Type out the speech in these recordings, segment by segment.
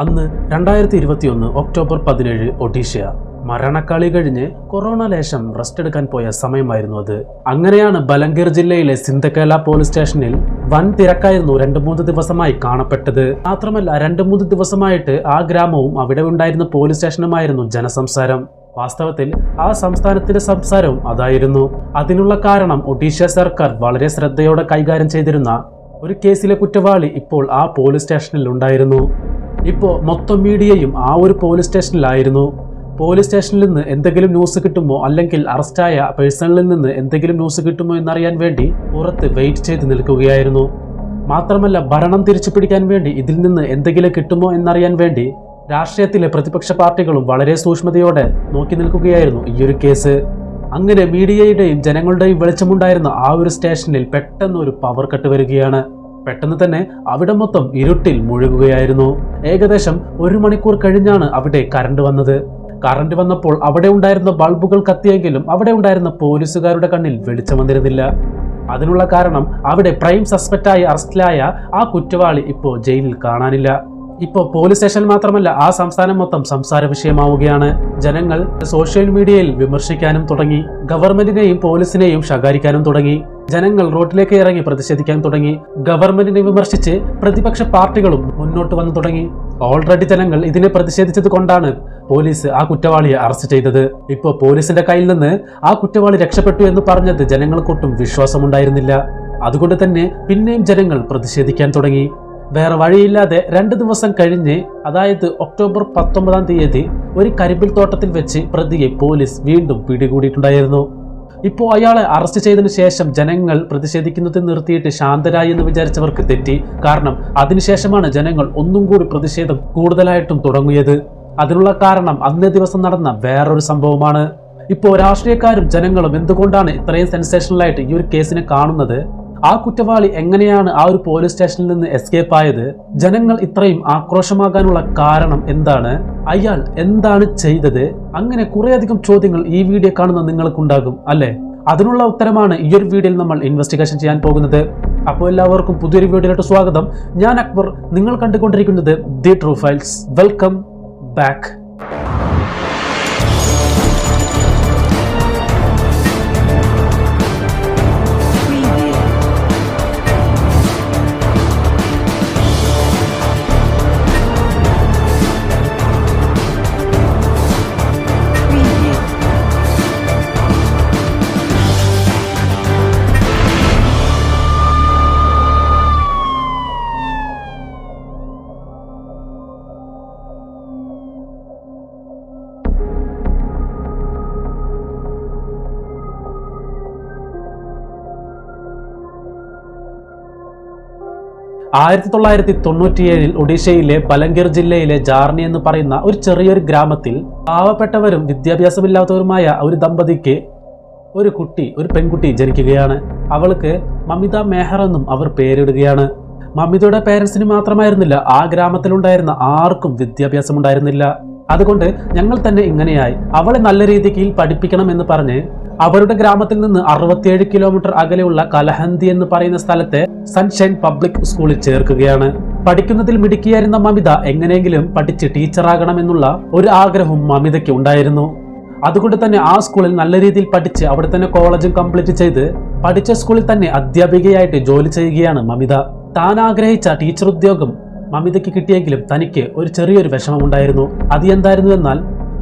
അന്ന് 2021 ഒക്ടോബർ 17 ഒഡീഷ മരണക്കളി കഴിഞ്ഞ് കൊറോണ ലേശം റെസ്റ്റ് എടുക്കാൻ പോയ സമയമായിരുന്നു അത്. അങ്ങനെയാണ് ബലംഗീർ ജില്ലയിലെ സിന്ധക്കേല പോലീസ് സ്റ്റേഷനിൽ വൻ തിരക്കായിരുന്നു 2-3 ദിവസമായി കാണപ്പെട്ടത്. മാത്രമല്ല 2-3 ദിവസമായിട്ട് ആ ഗ്രാമവും അവിടെ ഉണ്ടായിരുന്ന പോലീസ് സ്റ്റേഷനുമായിരുന്നു ജനസംസാരം. വാസ്തവത്തിൽ ആ സംസ്ഥാനത്തിന്റെ സംസാരവും അതായിരുന്നു. അതിനുള്ള കാരണം ഒഡീഷ സർക്കാർ വളരെ ശ്രദ്ധയോടെ കൈകാര്യം ചെയ്തിരുന്ന ഒരു കേസിലെ കുറ്റവാളി ഇപ്പോൾ ആ പോലീസ് സ്റ്റേഷനിൽ ഉണ്ടായിരുന്നു. ഇപ്പോൾ മൊത്തം മീഡിയയും ആ ഒരു പോലീസ് സ്റ്റേഷനിലായിരുന്നു. പോലീസ് സ്റ്റേഷനിൽ നിന്ന് എന്തെങ്കിലും ന്യൂസ് കിട്ടുമോ, അല്ലെങ്കിൽ അറസ്റ്റായ പേഴ്സണിൽ നിന്ന് എന്തെങ്കിലും ന്യൂസ് കിട്ടുമോ എന്നറിയാൻ വേണ്ടി പുറത്ത് വെയിറ്റ് ചെയ്ത് നിൽക്കുകയായിരുന്നു. മാത്രമല്ല ഭരണം തിരിച്ചു പിടിക്കാൻ വേണ്ടി ഇതിൽ നിന്ന് എന്തെങ്കിലും കിട്ടുമോ എന്നറിയാൻ വേണ്ടി രാഷ്ട്രീയത്തിലെ പ്രതിപക്ഷ പാർട്ടികളും വളരെ സൂക്ഷ്മതയോടെ നോക്കി നിൽക്കുകയായിരുന്നു ഈ ഒരു കേസ്. അങ്ങനെ മീഡിയയുടെയും ജനങ്ങളുടെയും വെളിച്ചമുണ്ടായിരുന്ന ആ ഒരു സ്റ്റേഷനിൽ പെട്ടെന്ന് ഒരു പവർ കട്ട് വരികയാണ്. പെട്ടെന്ന് തന്നെ അവിടെ മൊത്തം ഇരുട്ടിൽ മുഴുകുകയായിരുന്നു. ഏകദേശം 1 മണിക്കൂർ കഴിഞ്ഞാണ് അവിടെ കറണ്ട് വന്നത്. കറണ്ട് വന്നപ്പോൾ അവിടെ ഉണ്ടായിരുന്ന ബൾബുകൾ കത്തിയെങ്കിലും അവിടെ ഉണ്ടായിരുന്ന പോലീസുകാരുടെ കണ്ണിൽ വെളിച്ചം വന്നിരുന്നില്ല. അതിനുള്ള കാരണം അവിടെ പ്രൈം സസ്പെക്റ്റായി അറസ്റ്റിലായ ആ കുറ്റവാളി ഇപ്പോൾ ജയിലിൽ കാണാനില്ല. ഇപ്പോൾ പോലീസ് സ്റ്റേഷൻ മാത്രമല്ല ആ സംസ്ഥാനം മൊത്തം സംസാര വിഷയമാവുകയാണ്. ജനങ്ങൾ സോഷ്യൽ മീഡിയയിൽ വിമർശിക്കാനും തുടങ്ങി, ഗവൺമെന്റിനെയും പോലീസിനെയും ശകാരിക്കാനും തുടങ്ങി. ജനങ്ങൾ റോഡിലേക്ക് ഇറങ്ങി പ്രതിഷേധിക്കാൻ തുടങ്ങി. ഗവൺമെന്റിനെ വിമർശിച്ച് പ്രതിപക്ഷ പാർട്ടികളും മുന്നോട്ട് വന്നു തുടങ്ങി. ഓൾറെഡി ജനങ്ങൾ ഇതിനെ പ്രതിഷേധിച്ചത് കൊണ്ടാണ് പോലീസ് ആ കുറ്റവാളിയെ അറസ്റ്റ് ചെയ്തത്. ഇപ്പോൾ പോലീസിന്റെ കയ്യിൽ നിന്ന് ആ കുറ്റവാളി രക്ഷപ്പെട്ടു എന്ന് പറഞ്ഞത് ജനങ്ങൾക്കൊട്ടും വിശ്വാസമുണ്ടായിരുന്നില്ല. അതുകൊണ്ട് തന്നെ പിന്നെയും ജനങ്ങൾ പ്രതിഷേധിക്കാൻ തുടങ്ങി. വേറെ വഴിയില്ലാതെ 2 ദിവസം കഴിഞ്ഞ്, അതായത് ഒക്ടോബർ 19-ാം തീയതി ഒരു കരിമ്പിൽ തോട്ടത്തിൽ വെച്ച് പ്രതിയെ പോലീസ് വീണ്ടും പിടികൂടിയിട്ടുണ്ടായിരുന്നു. ഇപ്പോൾ അയാളെ അറസ്റ്റ് ചെയ്തതിനു ശേഷം ജനങ്ങൾ പ്രതിഷേധിക്കുന്നത് നിർത്തിയിട്ട് ശാന്തരായി എന്ന് വിചാരിച്ചവർക്ക് തെറ്റി. കാരണം അതിനുശേഷമാണ് ജനങ്ങൾ ഒന്നും കൂടി പ്രതിഷേധം കൂടുതലായിട്ടും തുടങ്ങിയത്. അതിനുള്ള കാരണം അന്നേ ദിവസം നടന്ന വേറൊരു സംഭവമാണ്. ഇപ്പോൾ രാഷ്ട്രീയക്കാരും ജനങ്ങളും എന്തുകൊണ്ടാണ് ഇത്രയും സെൻസേഷണലായിട്ട് ഈ ഒരു കേസിനെ കാണുന്നത്? ആ കുറ്റവാളി എങ്ങനെയാണ് ആ ഒരു പോലീസ് സ്റ്റേഷനിൽ നിന്ന് എസ്കേപ്പ് ആയത്? ജനങ്ങൾ ഇത്രയും ആക്രോശമാകാനുള്ള കാരണം എന്താണ്? അയാൾ എന്താണ് ചെയ്തത്? അങ്ങനെ കുറേയധികം ചോദ്യങ്ങൾ ഈ വീഡിയോ കാണുന്ന നിങ്ങൾക്കുണ്ടാകും അല്ലേ? അതിനുള്ള ഉത്തരമാണ് ഈ ഒരു വീഡിയോയിൽ നമ്മൾ ഇൻവെസ്റ്റിഗേഷൻ ചെയ്യാൻ പോകുന്നത്. അപ്പോൾ എല്ലാവർക്കും പുതിയൊരു വീഡിയോയിലോട്ട് സ്വാഗതം. ഞാൻ അക്ബർ, നിങ്ങൾ കണ്ടുകൊണ്ടിരിക്കുന്നത് the true files. Welcome back. ആയിരത്തി 1997 ഒഡീഷയിലെ ബലംഗീർ ജില്ലയിലെ ജാർണി എന്ന് പറയുന്ന ഒരു ചെറിയൊരു ഗ്രാമത്തിൽ പാവപ്പെട്ടവരും വിദ്യാഭ്യാസമില്ലാത്തവരുമായ ഒരു ദമ്പതിക്ക് ഒരു പെൺകുട്ടി ജനിക്കുകയാണ്. അവൾക്ക് മമിത മെഹർ എന്നും അവർ പേരിടുകയാണ്. മമിതയുടെ പേരൻസിന് മാത്രമായിരുന്നില്ല, ആ ഗ്രാമത്തിലുണ്ടായിരുന്ന ആർക്കും വിദ്യാഭ്യാസം ഉണ്ടായിരുന്നില്ല. അതുകൊണ്ട് ഞങ്ങൾ തന്നെ ഇങ്ങനെയായി, അവളെ നല്ല രീതിക്ക് പഠിപ്പിക്കണം എന്ന് പറഞ്ഞ് അവരുടെ ഗ്രാമത്തിൽ നിന്ന് 67 കിലോമീറ്റർ അകലെയുള്ള കലഹന്തി എന്ന് പറയുന്ന സ്ഥലത്തെ സൺഷൈൻ പബ്ലിക് സ്കൂളിൽ ചേർക്കുകയാണ്. പഠിക്കുന്നതിൽ മിടുക്കിയായിരുന്ന മമിത എങ്ങനെയെങ്കിലും പഠിച്ച് ടീച്ചറാകണമെന്നുള്ള ഒരു ആഗ്രഹവും മമിതയ്ക്ക് ഉണ്ടായിരുന്നു. അതുകൊണ്ട് തന്നെ ആ സ്കൂളിൽ നല്ല രീതിയിൽ പഠിച്ച് അവിടെ തന്നെ കോളേജും കംപ്ലീറ്റ് ചെയ്ത് പഠിച്ച സ്കൂളിൽ തന്നെ അധ്യാപികയായിട്ട് ജോലി ചെയ്യുകയാണ് മമിത. താൻ ആഗ്രഹിച്ച ടീച്ചർ ഉദ്യോഗം മമിതയ്ക്ക് കിട്ടിയെങ്കിലും തനിക്ക് ഒരു ചെറിയൊരു വിഷമം ഉണ്ടായിരുന്നു. അത് എന്തായിരുന്നു എന്നാൽ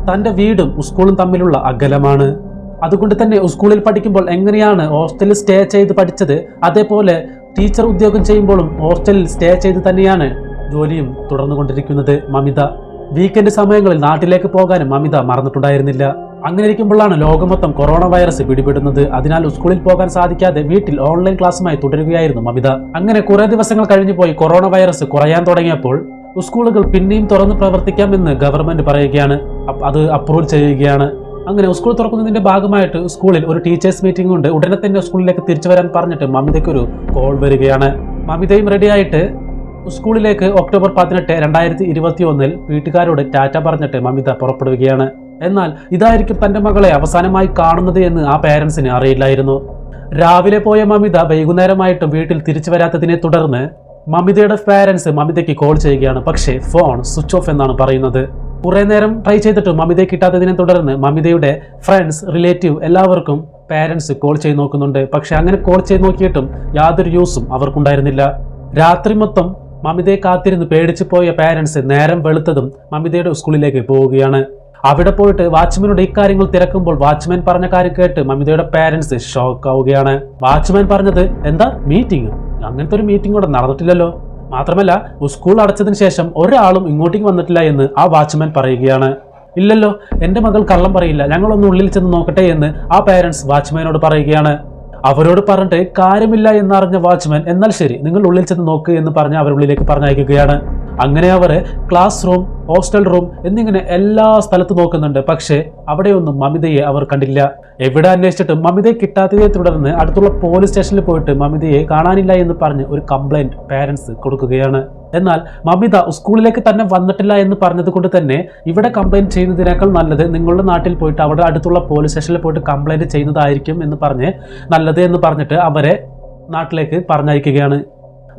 തന്റെ വീടും സ്കൂളും തമ്മിലുള്ള അകലമാണ്. അതുകൊണ്ട് തന്നെ സ്കൂളിൽ പഠിക്കുമ്പോൾ എങ്ങനെയാണ് ഹോസ്റ്റലിൽ സ്റ്റേ ചെയ്ത് പഠിച്ചത്, അതേപോലെ ടീച്ചർ ഉദ്യോഗം ചെയ്യുമ്പോഴും ഹോസ്റ്റലിൽ സ്റ്റേ ചെയ്ത് തന്നെയാണ് ജോലിയും തുടർന്നുകൊണ്ടിരിക്കുന്നത് മമിത. വീക്കെൻഡ് സമയങ്ങളിൽ നാട്ടിലേക്ക് പോകാനും മമിത മറന്നിട്ടുണ്ടായിരുന്നില്ല. അങ്ങനെ ഇരിക്കുമ്പോഴാണ് ലോകമൊത്തം കൊറോണ വൈറസ് പിടിപെടുന്നത്. അതിനാൽ സ്കൂളിൽ പോകാൻ സാധിക്കാതെ വീട്ടിൽ ഓൺലൈൻ ക്ലാസ്സുമായി തുടരുകയായിരുന്നു മമിത. അങ്ങനെ കുറെ ദിവസങ്ങൾ കഴിഞ്ഞു പോയി. കൊറോണ വൈറസ് കുറയാൻ തുടങ്ങിയപ്പോൾ സ്കൂളുകൾ പിന്നെയും തുറന്ന് പ്രവർത്തിക്കാമെന്ന് ഗവൺമെന്റ് പറയുകയാണ്. അത് അപ്രൂവ് ചെയ്യുകയാണ്. അങ്ങനെ സ്കൂൾ തുറക്കുന്നതിന്റെ ഭാഗമായിട്ട് സ്കൂളിൽ ഒരു ടീച്ചേഴ്സ് മീറ്റിംഗ് ഉണ്ട്. ഉടനെ തന്നെ സ്കൂളിലേക്ക് തിരിച്ചു വരാൻ പറഞ്ഞിട്ട് മമിതയ്ക്കൊരു കോൾ വരികയാണ്. മമിതയും റെഡിയായിട്ട് സ്കൂളിലേക്ക് ഒക്ടോബർ 18, 2021 വീട്ടുകാരോട് ടാറ്റ പറഞ്ഞിട്ട് മമിത പുറപ്പെടുകയാണ്. എന്നാൽ ഇതായിരിക്കും തന്റെ മകളെ അവസാനമായി കാണുന്നത് എന്ന് ആ പേരൻസിന് അറിയില്ലായിരുന്നു. രാവിലെ പോയ മമിത വൈകുന്നേരമായിട്ടും വീട്ടിൽ തിരിച്ചു വരാത്തതിനെ തുടർന്ന് മമിതയുടെ പാരൻസ് മമിതയ്ക്ക് കോൾ ചെയ്യുകയാണ്. പക്ഷേ ഫോൺ സ്വിച്ച് ഓഫ് എന്നാണ് പറയുന്നത്. കുറെ നേരം ട്രൈ ചെയ്തിട്ട് മമിതയെ കിട്ടാത്തതിനെ തുടർന്ന് മമിതയുടെ ഫ്രണ്ട്സ്, റിലേറ്റീവ് എല്ലാവർക്കും പാരൻസ് കോൾ ചെയ്ത് നോക്കുന്നുണ്ട്. പക്ഷെ അങ്ങനെ കോൾ ചെയ്ത് നോക്കിയിട്ടും യാതൊരു യൂസും അവർക്കുണ്ടായിരുന്നില്ല. രാത്രി മൊത്തം മമിതയെ കാത്തിരുന്ന് പേടിച്ചു പോയ പാരൻസ് നേരം വെളുത്തതും മമിതയുടെ സ്കൂളിലേക്ക് പോവുകയാണ്. അവിടെ പോയിട്ട് വാച്ച്മാനോട് ഇക്കാര്യങ്ങൾ തിരക്കുമ്പോൾ വാച്ച്മാൻ പറഞ്ഞ കാര്യം കേട്ട് മമിതയുടെ പാരൻസ് ഷോക്ക് ആവുകയാണ്. വാച്ച്മാൻ പറഞ്ഞത് എന്താ മീറ്റിംഗ്? അങ്ങനത്തെ ഒരു മീറ്റിംഗ് ഇവിടെ നടന്നിട്ടില്ലല്ലോ. മാത്രമല്ല സ്കൂൾ അടച്ചതിന് ശേഷം ഒരാളും ഇങ്ങോട്ടേക്ക് വന്നിട്ടില്ല എന്ന് ആ വാച്ച്മാൻ പറയുകയാണ്. ഇല്ലല്ലോ, എന്റെ മകൾ കള്ളം പറയില്ല, ഞങ്ങളൊന്ന് ഉള്ളിൽ ചെന്ന് നോക്കട്ടെ എന്ന് ആ പാരൻസ് വാച്ച്മാനോട് പറയുകയാണ്. അവരോട് പറഞ്ഞിട്ട് കാര്യമില്ല എന്നറിഞ്ഞ വാച്ച്മാൻ എന്നാൽ ശരി നിങ്ങൾ ഉള്ളിൽ ചെന്ന് നോക്ക് എന്ന് പറഞ്ഞ് അവരുള്ളിലേക്ക് പറഞ്ഞയക്കുകയാണ്. അങ്ങനെ അവർ ക്ലാസ് റൂം, ഹോസ്റ്റൽ റൂം എന്നിങ്ങനെ എല്ലാ സ്ഥലത്തും നോക്കുന്നുണ്ട്. പക്ഷേ അവിടെയൊന്നും മമിതയെ അവർ കണ്ടില്ല. എവിടെ അന്വേഷിച്ചിട്ടും മമിതയെ കിട്ടാത്തതിനെ തുടർന്ന് അടുത്തുള്ള പോലീസ് സ്റ്റേഷനിൽ പോയിട്ട് മമിതയെ കാണാനില്ല എന്ന് പറഞ്ഞ് ഒരു കംപ്ലൈന്റ് പാരൻസ് കൊടുക്കുകയാണ്. എന്നാൽ മമിത സ്കൂളിലേക്ക് തന്നെ വന്നിട്ടില്ല എന്ന് പറഞ്ഞത് കൊണ്ട് തന്നെ ഇവിടെ കംപ്ലൈന്റ് ചെയ്യുന്നതിനേക്കാൾ നല്ലത് നിങ്ങളുടെ നാട്ടിൽ പോയിട്ട് അവിടെ അടുത്തുള്ള പോലീസ് സ്റ്റേഷനിൽ പോയിട്ട് കംപ്ലൈന്റ് ചെയ്യുന്നതായിരിക്കും എന്ന് പറഞ്ഞ് നല്ലത് എന്ന് പറഞ്ഞിട്ട് അവരെ നാട്ടിലേക്ക് പറഞ്ഞയക്കുകയാണ്.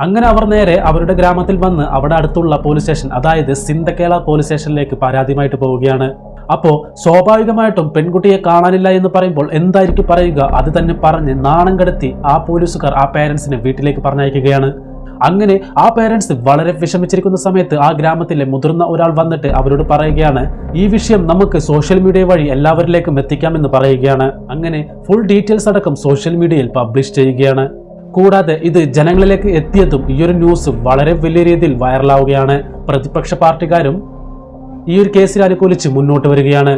അങ്ങനെ അവർ നേരെ അവരുടെ ഗ്രാമത്തിൽ വന്ന് അവിടെ അടുത്തുള്ള പോലീസ് സ്റ്റേഷൻ, അതായത് സിന്തക്കേല പോലീസ് സ്റ്റേഷനിലേക്ക് പരാതിയുമായിട്ട് പോവുകയാണ്. അപ്പോൾ സ്വാഭാവികമായിട്ടും പെൺകുട്ടിയെ കാണാനില്ല എന്ന് പറയുമ്പോൾ എന്തായിരിക്കും പറയുക? അത് തന്നെ പറഞ്ഞ് നാണം കെടുത്തി ആ പോലീസുകാർ ആ പേരൻസിനെ വീട്ടിലേക്ക് പറഞ്ഞയക്കുകയാണ്. അങ്ങനെ ആ പേരൻസ് വളരെ വിഷമിച്ചിരിക്കുന്ന സമയത്ത് ആ ഗ്രാമത്തിലെ മുതിർന്ന ഒരാൾ വന്നിട്ട് അവരോട് പറയുകയാണ്, ഈ വിഷയം നമുക്ക് സോഷ്യൽ മീഡിയ വഴി എല്ലാവരിലേക്കും എത്തിക്കാമെന്ന് പറയുകയാണ്. അങ്ങനെ ഫുൾ ഡീറ്റെയിൽസ് അടക്കം സോഷ്യൽ മീഡിയയിൽ പബ്ലിഷ് ചെയ്യുകയാണ്. കൂടാതെ ഇത് ജനങ്ങളിലേക്ക് എത്തിയതും ഈ ഒരു ന്യൂസ് വളരെ വലിയ രീതിയിൽ വൈറലാവുകയാണ്. പ്രതിപക്ഷ പാർട്ടിക്കാരും ഈ ഒരു കേസിൽ അനുകൂലിച്ച് മുന്നോട്ട് വരികയാണ്.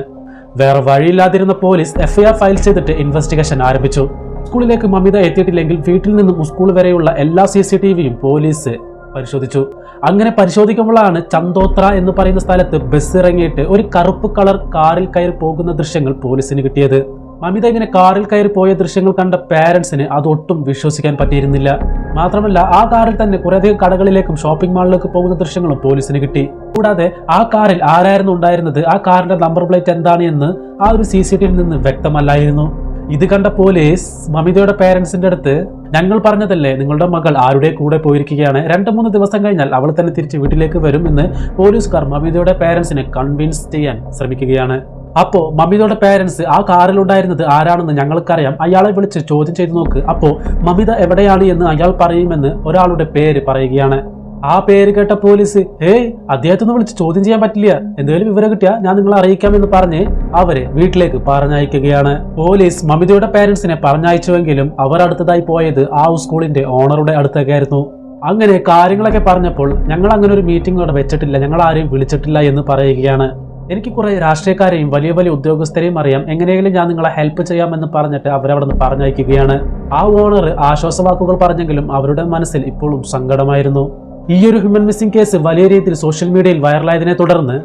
വേറെ വഴിയില്ലാതിരുന്ന പോലീസ് എഫ്ഐആർ ഫയൽ ചെയ്തിട്ട് ഇൻവെസ്റ്റിഗേഷൻ ആരംഭിച്ചു. സ്കൂളിലേക്ക് മമിത എത്തിയിട്ടില്ലെങ്കിൽ വീട്ടിൽ നിന്നും സ്കൂൾ വരെയുള്ള എല്ലാ CCTVയും പോലീസ് പരിശോധിച്ചു. അങ്ങനെ പരിശോധിക്കുമ്പോഴാണ് ചന്തോത്ര എന്ന് പറയുന്ന സ്ഥലത്ത് ബസ് ഇറങ്ങിയിട്ട് ഒരു കറുപ്പ് കളർ കാറിൽ കയറി പോകുന്ന ദൃശ്യങ്ങൾ പോലീസിന് കിട്ടിയത്. മമിത ഇങ്ങനെ കാറിൽ കയറി പോയ ദൃശ്യങ്ങൾ കണ്ട പാരൻസിന് അതൊട്ടും വിശ്വസിക്കാൻ പറ്റിയിരുന്നില്ല. മാത്രമല്ല ആ കാറിൽ തന്നെ കുറേയധികം കടകളിലേക്കും ഷോപ്പിംഗ് മാളിലേക്ക് പോകുന്ന ദൃശ്യങ്ങളും പോലീസിന് കിട്ടി. കൂടാതെ ആ കാറിൽ ആരായിരുന്നു ഉണ്ടായിരുന്നത്, ആ കാറിന്റെ നമ്പർ പ്ലേറ്റ് എന്താണ് എന്ന് ആ ഒരു CCTVയിൽ നിന്ന് വ്യക്തമല്ലായിരുന്നു. ഇത് കണ്ട പോലീസ് മമിതയുടെ പേരൻസിന്റെ അടുത്ത്, ഞങ്ങൾ പറഞ്ഞതല്ലേ നിങ്ങളുടെ മകൾ ആരുടെ കൂടെ പോയിരിക്കുകയാണ്, 2-3 ദിവസം കഴിഞ്ഞാൽ അവൾ തന്നെ തിരിച്ച് വീട്ടിലേക്ക് വരും എന്ന് പോലീസുകാർ മമിതയുടെ പേരൻസിനെ കൺവിൻസ് ചെയ്യാൻ ശ്രമിക്കുകയാണ്. അപ്പോ മമിതയുടെ പേരൻസ് ആ കാറിലുണ്ടായിരുന്നത് ആരാണെന്ന് ഞങ്ങൾക്കറിയാം, അയാളെ വിളിച്ച് ചോദ്യം ചെയ്തു നോക്ക്, അപ്പോ മമിത എവിടെയാണ് എന്ന് അയാൾ പറയുമെന്ന് ഒരാളുടെ പേര് പറയുകയാണ്. ആ പേര് കേട്ട പോലീസ് അദ്ദേഹത്തിനൊന്ന് വിളിച്ച് ചോദ്യം ചെയ്യാൻ പറ്റില്ല, എന്തെങ്കിലും വിവരം കിട്ടിയാൽ ഞാൻ നിങ്ങളെ അറിയിക്കാമെന്ന് പറഞ്ഞ് അവരെ വീട്ടിലേക്ക് പറഞ്ഞയക്കുകയാണ്. പോലീസ് മമിതയുടെ പേരൻസിനെ പറഞ്ഞയച്ചുവെങ്കിലും അവർ അടുത്തതായി പോയത് ആ സ്കൂളിന്റെ ഓണറുടെ അടുത്തേക്കായിരുന്നു. അങ്ങനെ കാര്യങ്ങളൊക്കെ പറഞ്ഞപ്പോൾ ഞങ്ങൾ അങ്ങനെ ഒരു മീറ്റിംഗ് അവിടെ വെച്ചിട്ടില്ല, ഞങ്ങൾ ആരെയും വിളിച്ചിട്ടില്ല എന്ന് പറയുകയാണ്. എനിക്ക് കുറെ രാഷ്ട്രീയക്കാരെയും വലിയ വലിയ ഉദ്യോഗസ്ഥരെയും അറിയാം, എങ്ങനെയെങ്കിലും ഞാൻ നിങ്ങളെ ഹെൽപ്പ് ചെയ്യാമെന്ന് പറഞ്ഞിട്ട് അവരവിടെ നിന്ന് പറഞ്ഞയക്കുകയാണ്. ആ ഓണർ ആശ്വാസവാക്കുകൾ പറഞ്ഞെങ്കിലും അവരുടെ മനസ്സിൽ ഇപ്പോഴും സങ്കടമായിരുന്നു. ഈ ഒരു ഹ്യൂമൻ മിസ്സിംഗ് കേസ് വലിയ രീതിയിൽ സോഷ്യൽ മീഡിയയിൽ വൈറലായതിനെ തുടർന്ന്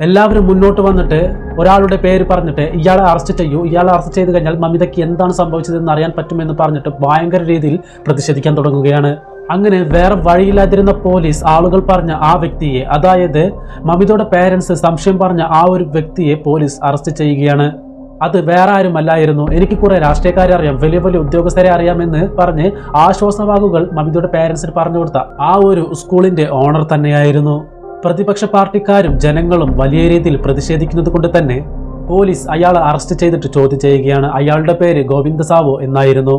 എല്ലാവരും മുന്നോട്ട് വന്നിട്ട് ഒരാളുടെ പേര് പറഞ്ഞിട്ട് ഇയാളെ അറസ്റ്റ് ചെയ്യൂ, ഇയാളെ അറസ്റ്റ് ചെയ്ത് കഴിഞ്ഞാൽ മമിതയ്ക്ക് എന്താണ് സംഭവിച്ചതെന്ന് അറിയാൻ പറ്റുമെന്ന് പറഞ്ഞിട്ട് ഭയങ്കര രീതിയിൽ പ്രതിഷേധിക്കാൻ തുടങ്ങുകയാണ്. അങ്ങനെ വേറെ വഴിയില്ലാതിരുന്ന പോലീസ് ആളുകൾ പറഞ്ഞ ആ വ്യക്തിയെ, അതായത് മമിതയുടെ പേരൻസ് സംശയം പറഞ്ഞ ആ ഒരു വ്യക്തിയെ പോലീസ് അറസ്റ്റ് ചെയ്യുകയാണ്. അത് വേറെ ആരുമല്ലായിരുന്നു, എനിക്ക് കുറെ രാഷ്ട്രീയക്കാരെ അറിയാം, വലിയ വലിയ ഉദ്യോഗസ്ഥരെ അറിയാമെന്ന് പറഞ്ഞ് ആശ്വാസവാക്കുകൾ മമിതയുടെ പേരൻസിന് പറഞ്ഞു കൊടുത്ത ആ ഒരു സ്കൂളിന്റെ ഓണർ തന്നെയായിരുന്നു. പ്രതിപക്ഷ പാർട്ടിക്കാരും ജനങ്ങളും വലിയ രീതിയിൽ പ്രതിഷേധിക്കുന്നത് കൊണ്ട് തന്നെ പോലീസ് അയാളെ അറസ്റ്റ് ചെയ്തിട്ട് ചോദ്യം ചെയ്യുകയാണ്. അയാളുടെ പേര് ഗോവിന്ദ സാവോ എന്നായിരുന്നു.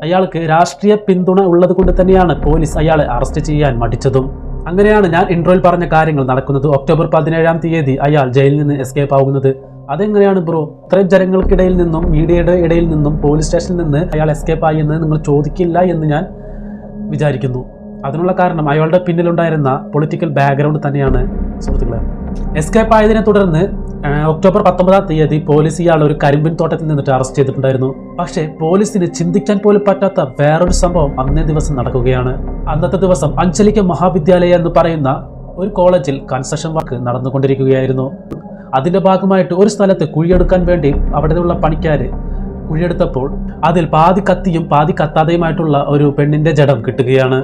അയാൾക്ക് രാഷ്ട്രീയ പിന്തുണ ഉള്ളത് കൊണ്ട് തന്നെയാണ് പോലീസ് അയാളെ അറസ്റ്റ് ചെയ്യാൻ മടിച്ചതും. അങ്ങനെയാണ് ഞാൻ ഇൻട്രോയിൽ പറഞ്ഞ കാര്യങ്ങൾ നടക്കുന്നത്. ഒക്ടോബർ 17-ാം തീയതി അയാൾ ജയിലിൽ നിന്ന് എസ്കേപ്പ് ആവുന്നത്. അതെങ്ങനെയാണ് ബ്രോ? ഇത്രയും ജനങ്ങൾക്കിടയിൽ നിന്നും മീഡിയയുടെ ഇടയിൽ നിന്നും പോലീസ് സ്റ്റേഷനിൽ നിന്ന് അയാൾ എസ്കേപ്പ് ആയി എന്ന് നിങ്ങൾ ചോദിക്കില്ല എന്ന് ഞാൻ വിചാരിക്കുന്നു. അതിനുള്ള കാരണം അയാളുടെ പിന്നിലുണ്ടായിരുന്ന പൊളിറ്റിക്കൽ ബാക്ക്ഗ്രൗണ്ട് തന്നെയാണ് സുഹൃത്തുക്കളെ. എസ്കേപ്പ് ആയതിനെ തുടർന്ന് ഒക്ടോബർ 19-ാം തീയതി പോലീസ് ഇയാൾ ഒരു കരിമ്പിൻ തോട്ടത്തിൽ നിന്നിട്ട് അറസ്റ്റ് ചെയ്തിട്ടുണ്ടായിരുന്നു. പക്ഷേ പോലീസിന് ചിന്തിക്കാൻ പോലും പറ്റാത്ത വേറൊരു സംഭവം അന്നേ ദിവസം നടക്കുകയാണ്. അന്നത്തെ ദിവസം അഞ്ചലിക്ക മഹാവിദ്യാലയ എന്ന് പറയുന്ന ഒരു കോളേജിൽ കൺസ്ട്രക്ഷൻ വർക്ക് നടന്നുകൊണ്ടിരിക്കുകയായിരുന്നു. അതിന്റെ ഭാഗമായിട്ട് ഒരു സ്ഥലത്ത് കുഴിയെടുക്കാൻ വേണ്ടി അവിടെയുള്ള പണിക്കാര് കുഴിയെടുത്തപ്പോൾ അതിൽ പാതി കത്തിയും പാതി കത്താതെയുമായിട്ടുള്ള ഒരു പെണ്ണിന്റെ ജഡം കിട്ടുകയാണ്.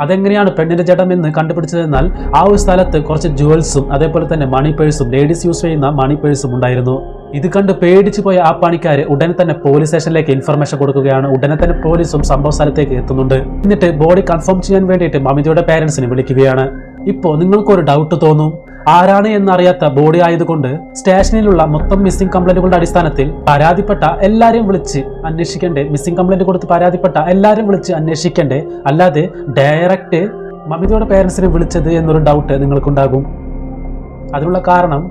അതെങ്ങനെയാണ് പെണ്ണിന്റെ ജഡം എന്ന് കണ്ടുപിടിച്ചതെന്നാൽ ആ ഒരു സ്ഥലത്ത് കുറച്ച് ജുവൽസും അതേപോലെ തന്നെ മണി പേഴ്സും, ലേഡീസ് യൂസ് ചെയ്യുന്ന മണി പേഴ്സും ഉണ്ടായിരുന്നു. ഇത് കണ്ട് പേടിച്ചു പോയ ആ പണിക്കാര് ഉടനെ തന്നെ പോലീസ് സ്റ്റേഷനിലേക്ക് ഇൻഫർമേഷൻ കൊടുക്കുകയാണ്. ഉടനെ തന്നെ പോലീസും സംഭവ സ്ഥലത്തേക്ക് എത്തുന്നുണ്ട്. എന്നിട്ട് ബോഡി കൺഫേം ചെയ്യാൻ വേണ്ടിയിട്ട് മമിതയുടെ പേരൻസിനെ വിളിക്കുകയാണ്. ഇപ്പോ നിങ്ങൾക്കൊരു ഡൗട്ട് തോന്നും, ആരാണ് എന്നറിയാത്ത ബോഡി ആയതുകൊണ്ട് സ്റ്റേഷനിലുള്ള മൊത്തം മിസ്സിംഗ് കംപ്ലൈന്റുകളുടെ അടിസ്ഥാനത്തിൽ പരാതിപ്പെട്ട എല്ലാവരെയും വിളിച്ച് അന്വേഷിക്കണ്ടേ, മിസ്സിംഗ് കംപ്ലൈന്റ് കൊടുത്ത് പരാതിപ്പെട്ട എല്ലാവരെയും വിളിച്ച് അന്വേഷിക്കണ്ടേ, അല്ലാതെ ഡയറക്റ്റ് മമിതയുടെ പേരൻസിനെ വിളിച്ചത് എന്നൊരു ഡൗട്ട് നിങ്ങൾക്കുണ്ടാകും. അതിനുള്ള കാരണം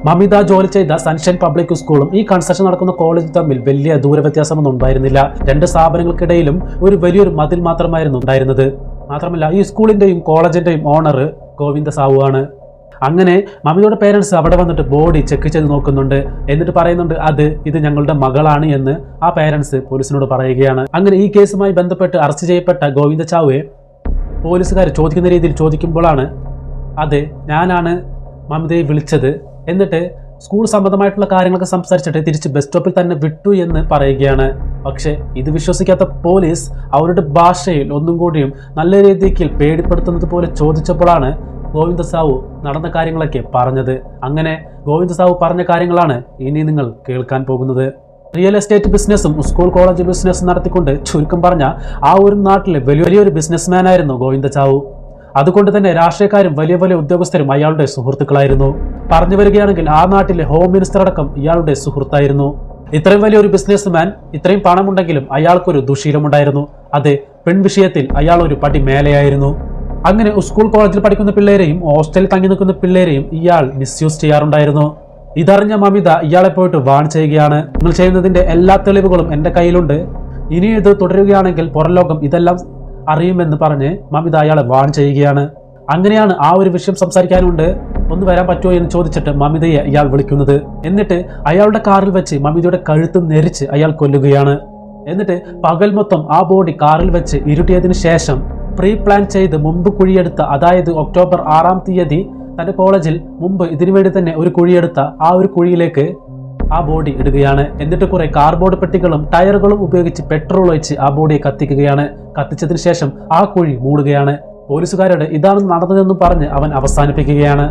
മമിത ജോലി ചെയ്ത സൺഷൈൻ പബ്ലിക് സ്കൂളും ഈ കൺസ്ട്രക്ഷൻ നടക്കുന്ന കോളേജും തമ്മിൽ വലിയ ദൂരവ്യത്യാസമൊന്നും ഉണ്ടായിരുന്നില്ല. രണ്ട് സ്ഥാപനങ്ങൾക്കിടയിലും ഒരു വലിയൊരു മതിൽ മാത്രമായിരുന്നു ഉണ്ടായിരുന്നത്. മാത്രമല്ല ഈ സ്കൂളിന്റെയും കോളേജിന്റെയും ഓണർ ഗോവിന്ദ സാവു ആണ്. അങ്ങനെ മമിതയുടെ പേരൻസ് അവിടെ വന്നിട്ട് ബോഡി ചെക്ക് ചെയ്ത് നോക്കുന്നുണ്ട്. എന്നിട്ട് പറയുന്നുണ്ട് ഇത് ഞങ്ങളുടെ മകളാണ് എന്ന് ആ പേരൻസ് പോലീസിനോട് പറയുകയാണ്. അങ്ങനെ ഈ കേസുമായി ബന്ധപ്പെട്ട് അറസ്റ്റ് ചെയ്യപ്പെട്ട ഗോവിന്ദ ചാവുവെ പോലീസുകാർ ചോദിക്കുന്ന രീതിയിൽ ചോദിക്കുമ്പോഴാണ് ഞാനാണ് മമിതയെ വിളിച്ചത്, എന്നിട്ട് സ്കൂൾ സംബന്ധമായിട്ടുള്ള കാര്യങ്ങളൊക്കെ സംസാരിച്ചിട്ട് തിരിച്ച് ബസ് സ്റ്റോപ്പിൽ തന്നെ വിട്ടു എന്ന് പറയുകയാണ്. പക്ഷേ ഇത് വിശ്വസിക്കാത്ത പോലീസ് അവരുടെ ഭാഷയിൽ ഒന്നും കൂടിയും നല്ല രീതിക്ക് പേടിപ്പെടുത്തുന്നത് പോലെ ചോദിച്ചപ്പോഴാണ് ഗോവിന്ദ സാവു നടന്ന കാര്യങ്ങളൊക്കെ പറഞ്ഞത്. അങ്ങനെ ഗോവിന്ദ സാവു പറഞ്ഞ കാര്യങ്ങളാണ് ഇനി നിങ്ങൾ കേൾക്കാൻ പോകുന്നത്. റിയൽ എസ്റ്റേറ്റ് ബിസിനസ്സും സ്കൂൾ കോളേജ് ബിസിനസ്സും നടത്തിക്കൊണ്ട് ചുരുക്കം പറഞ്ഞ ആ ഒരു നാട്ടിലെ വലിയൊരു ബിസിനസ്മാൻ ആയിരുന്നു ഗോവിന്ദ ചാവു. അതുകൊണ്ട് തന്നെ രാഷ്ട്രീയക്കാരും വലിയ ഉദ്യോഗസ്ഥരും അയാളുടെ സുഹൃത്തുക്കളായിരുന്നു. പറഞ്ഞു വരികയാണെങ്കിൽ ആ നാട്ടിലെ ഹോം മിനിസ്റ്റർ അടക്കം ഇയാളുടെ സുഹൃത്തായിരുന്നു. ഇത്രയും വലിയൊരു ബിസിനസ്മാൻ, ഇത്രയും പണമുണ്ടെങ്കിലും അയാൾക്കൊരു ദുശീലമുണ്ടായിരുന്നു. പെൺവിഷയത്തിൽ അയാൾ ഒരു പടി മേലെയായിരുന്നു. അങ്ങനെ സ്കൂൾ കോളേജിൽ പഠിക്കുന്ന പിള്ളേരെയും ഹോസ്റ്റലിൽ തങ്ങി നിൽക്കുന്ന പിള്ളേരെയും ഇയാൾ മിസ്യൂസ് ചെയ്യാറുണ്ടായിരുന്നു. ഇതറിഞ്ഞ മമിത ഇയാളെ പോയിട്ട് വാൺ ചെയ്യുകയാണ്. നിങ്ങൾ ചെയ്യുന്നതിന്റെ എല്ലാ തെളിവുകളും എന്റെ കയ്യിലുണ്ട്, ഇനി ഇത് തുടരുകയാണെങ്കിൽ പുറം ലോകം ഇതെല്ലാം അറിയുമെന്ന് പറഞ്ഞ് മമിത അയാളെ വാൺ ചെയ്യുകയാണ്. അങ്ങനെയാണ് ആ ഒരു വിഷയം സംസാരിക്കാനുണ്ട്, ഒന്ന് വരാൻ പറ്റുമോ എന്ന് ചോദിച്ചിട്ട് മമിതയെ ഇയാൾ വിളിക്കുന്നത്. എന്നിട്ട് അയാളുടെ കാറിൽ വെച്ച് മമിതയുടെ കഴുത്ത് നെരിച്ച് അയാൾ കൊല്ലുകയാണ്. എന്നിട്ട് പകൽ മൊത്തം ആ ബോഡി കാറിൽ വെച്ച് ഇരുട്ടിയതിനു ശേഷം പ്രീ പ്ലാൻ ചെയ്ത് മുമ്പ് കുഴിയെടുത്ത, അതായത് ഒക്ടോബർ 6-ാം തീയതി തന്റെ കോളേജിൽ മുമ്പ് ഇതിനുവേണ്ടി തന്നെ ഒരു കുഴിയെടുത്ത ആ ഒരു കുഴിയിലേക്ക് ആ ബോഡി ഇടുകയാണ്. എന്നിട്ട് കുറെ കാർഡ്ബോർഡ് പെട്ടികളും ടയറുകളും ഉപയോഗിച്ച് പെട്രോൾ ഒഴിച്ച് ആ ബോഡിയെ കത്തിക്കുകയാണ്. കത്തിച്ചതിന് ശേഷം ആ കുഴി മൂടുകയാണ്. പോലീസുകാരോട് ഇതാണ് നടന്നതെന്നും പറഞ്ഞ് അവൻ അവസാനിപ്പിക്കുകയാണ്.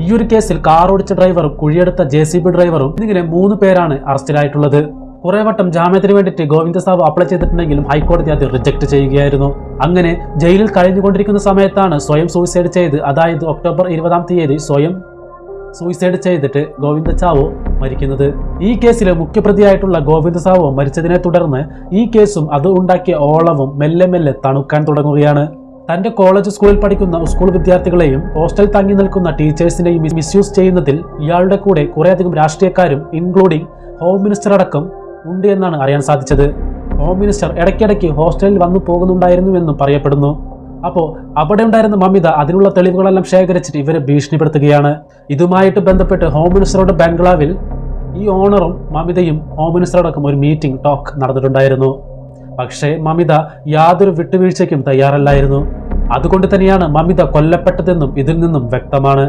ഈ ഒരു കേസിൽ കാർ ഓടിച്ച ഡ്രൈവറും കുഴിയെടുത്ത JCB ഡ്രൈവറും എന്നിങ്ങനെ 3 പേരാണ് അറസ്റ്റിലായിട്ടുള്ളത്. കുറെ വട്ടം ജാമ്യത്തിന് വേണ്ടിയിട്ട് ഗോവിന്ദ സാവു അപ്ലൈ ചെയ്തിട്ടുണ്ടെങ്കിലും ഹൈക്കോടതി അത് റിജക്ട് ചെയ്യുകയായിരുന്നു. അങ്ങനെ ജയിലിൽ കഴിഞ്ഞുകൊണ്ടിരിക്കുന്ന സമയത്താണ് സ്വയം സൂയിസൈഡ് ചെയ്ത്, അതായത് ഒക്ടോബർ 20-ാം തീയതി സ്വയം സൂയിസൈഡ് ചെയ്തിട്ട് ഗോവിന്ദ ചാവു മരിക്കുന്നത്. ഈ കേസിലെ മുഖ്യപ്രതിയായിട്ടുള്ള ഗോവിന്ദ സാവു മരിച്ചതിനെ തുടർന്ന് ഈ കേസും അത് ഉണ്ടാക്കിയ ഓളവും മെല്ലെ തണുക്കാൻ തുടങ്ങുകയാണ്. തന്റെ കോളേജ് സ്കൂളിൽ പഠിക്കുന്ന സ്കൂൾ വിദ്യാർത്ഥികളെയും ഹോസ്റ്റലിൽ തങ്ങി നിൽക്കുന്ന ടീച്ചേഴ്സിനെയും മിസ്യൂസ് ചെയ്യുന്നതിൽ ഇയാളുടെ കൂടെ കുറേയധികം രാഷ്ട്രീയക്കാരും ഇൻക്ലൂഡിംഗ് ഹോം മിനിസ്റ്റർ അടക്കം ഉണ്ട് എന്നാണ് അറിയാൻ സാധിച്ചത്. ഹോം മിനിസ്റ്റർ ഇടയ്ക്കിടയ്ക്ക് ഹോസ്റ്റലിൽ വന്നു പോകുന്നുണ്ടായിരുന്നു എന്നും പറയപ്പെടുന്നു. അപ്പോൾ അവിടെ ഉണ്ടായിരുന്ന മമിത അതിനുള്ള തെളിവുകളെല്ലാം ശേഖരിച്ചിട്ട് ഇവരെ ഭീഷണിപ്പെടുത്തുകയാണ്. ഇതുമായിട്ട് ബന്ധപ്പെട്ട് ഹോം മിനിസ്റ്ററുടെ ബംഗ്ലാവിൽ ഈ ഓണറും മമിതയും ഹോം മിനിസ്റ്ററടക്കം ഒരു മീറ്റിംഗ് ടോക്ക് നടന്നിട്ടുണ്ടായിരുന്നു. പക്ഷേ മമിത യാതൊരു വിട്ടുവീഴ്ചയ്ക്കും തയ്യാറല്ലായിരുന്നു. അതുകൊണ്ട് തന്നെയാണ് മമിത കൊല്ലപ്പെട്ടതെന്നും ഇതിൽ നിന്നും വ്യക്തമാണ്.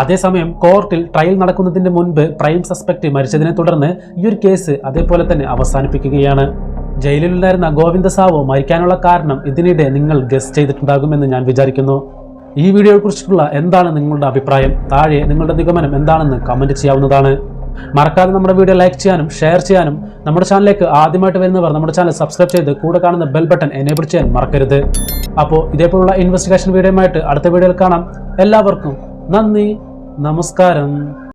അതേസമയം കോർട്ടിൽ ട്രയൽ നടക്കുന്നതിന് മുൻപ് പ്രൈം സസ്പെക്ട് മരിച്ചതിനെ തുടർന്ന് ഈ ഒരു കേസ് അതേപോലെ തന്നെ അവസാനിപ്പിക്കുകയാണ്. ജയിലിലുണ്ടായിരുന്ന ഗോവിന്ദ സാവു മരിക്കാനുള്ള കാരണം ഇതിനിടെ നിങ്ങൾ ഗസ് ചെയ്തിട്ടുണ്ടാകുമെന്ന് ഞാൻ വിചാരിക്കുന്നു. ഈ വീഡിയോയെ കുറിച്ചിട്ടുള്ള എന്താണ് നിങ്ങളുടെ അഭിപ്രായം? താഴെ നിങ്ങളുടെ നിഗമനം എന്താണെന്ന് കമന്റ് ചെയ്യാവുന്നതാണ്. മറക്കാതെ നമ്മുടെ വീഡിയോ ലൈക്ക് ചെയ്യാനും ഷെയർ ചെയ്യാനും നമ്മുടെ ചാനലിലേക്ക് ആദ്യമായിട്ട് വരുന്നവർ നമ്മുടെ ചാനൽ സബ്സ്ക്രൈബ് ചെയ്ത് കൂടെ കാണുന്ന ബെൽ ബട്ടൺ എനേബിൾ ചെയ്യാൻ മറക്കരുത്. അപ്പോൾ ഇതേപോലുള്ള ഇൻവെസ്റ്റിഗേഷൻ വീഡിയോയുമായിട്ട് അടുത്ത വീഡിയോയിൽ കാണാം. എല്ലാവർക്കും നന്ദി, നമസ്കാരം.